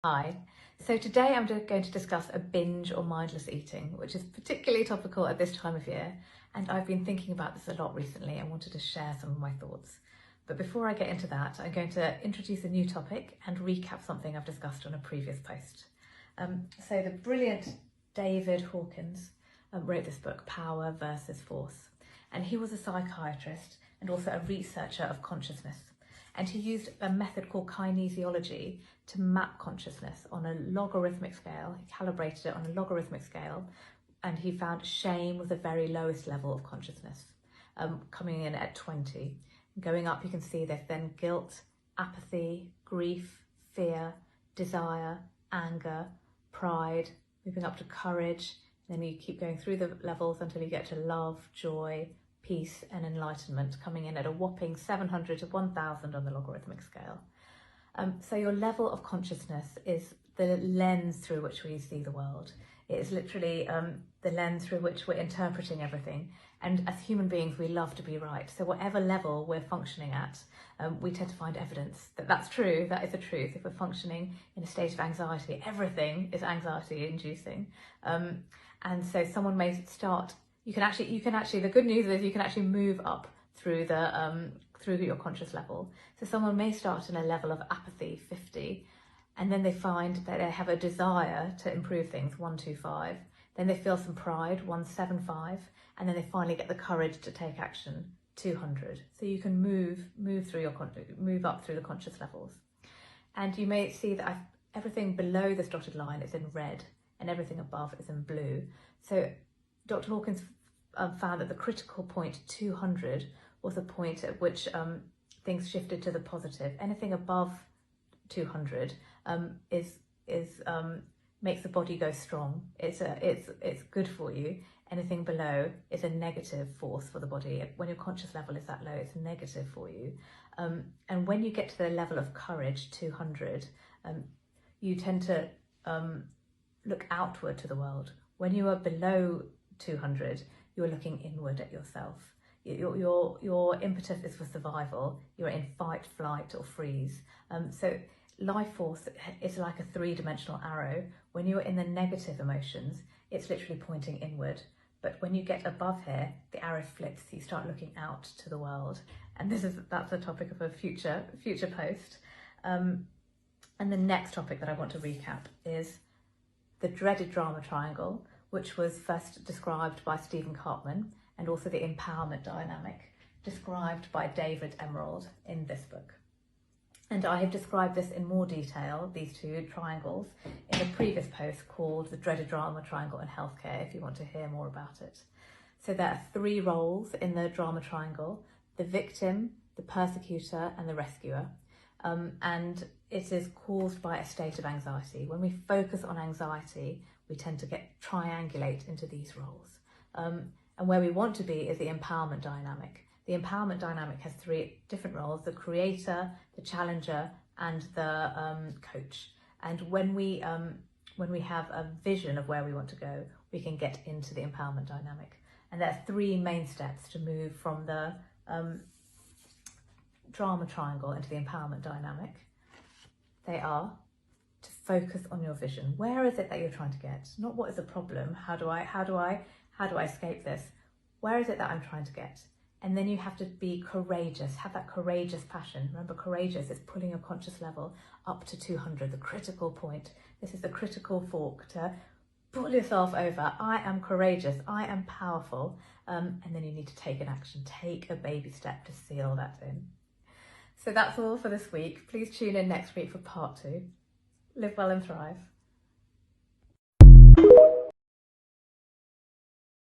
Hi. So today I'm going to discuss a binge or mindless eating, which is particularly topical at this time of year. And I've been thinking about this a lot recently and wanted to share some of my thoughts. But before I get into that, I'm going to introduce a new topic and recap something I've discussed on a previous post. So the brilliant David Hawkins wrote this book, Power versus Force. And he was a psychiatrist and also a researcher of consciousness. And he used a method called kinesiology to map consciousness on a logarithmic scale. He calibrated it on a logarithmic scale, and he found shame was the very lowest level of consciousness, coming in at 20. Going up, you can see there's then guilt, apathy, grief, fear, desire, anger, pride, moving up to courage. Then you keep going through the levels until you get to love, joy, peace and enlightenment, coming in at a whopping 700 to 1000 on the logarithmic scale. So your level of consciousness is the lens through which we see the world. It is literally the lens through which we're interpreting everything. And as human beings, we love to be right. So whatever level we're functioning at, we tend to find evidence that that's true, that is the truth. If we're functioning in a state of anxiety, everything is anxiety inducing. And so someone may start, you can actually, the good news is you can actually move up through the through your conscious level. So someone may start in a level of apathy, 50, and then they find that they have a desire to improve things, 125. Then they feel some pride, 175, and then they finally get the courage to take action, 200. So you can move up through the conscious levels. And you may see that everything below this dotted line is in red and everything above is in blue. So Dr. Hawkins found that the critical point 200 was a point at which things shifted to the positive. Anything above 200 makes the body go strong. It's good for you. Anything below is a negative force for the body. When your conscious level is that low, it's negative for you. And when you get to the level of courage, 200, you tend to look outward to the world. When you are below 200, you're looking inward at yourself. Your impetus is for survival. You're in fight, flight or freeze. So life force is like a three-dimensional arrow. When you're in the negative emotions, it's literally pointing inward. But when you get above here, the arrow flips. You start looking out to the world. And that's a topic of a future post. And the next topic that I want to recap is the dreaded drama triangle, which was first described by Stephen Karpman, and also the empowerment dynamic described by David Emerald in this book. And I have described this in more detail, these two triangles, in a previous post called The Dreaded Drama Triangle in Healthcare, if you want to hear more about it. So there are three roles in the drama triangle: the victim, the persecutor, and the rescuer. And it is caused by a state of anxiety. When we focus on anxiety, we tend to triangulate into these roles. And where we want to be is the empowerment dynamic. The empowerment dynamic has three different roles: the creator, the challenger, and the coach. And when we have a vision of where we want to go, we can get into the empowerment dynamic. And there are three main steps to move from the drama triangle into the empowerment dynamic. They are to focus on your vision. Where is it that you're trying to get? Not what is the problem? How do I escape this? Where is it that I'm trying to get? And then you have to be courageous, have that courageous passion. Remember, courageous is pulling your conscious level up to 200, the critical point. This is the critical fork to pull yourself over. I am courageous, I am powerful. And then you need to take an action, take a baby step to seal that in. So that's all for this week. Please tune in next week for part 2. Live well and thrive.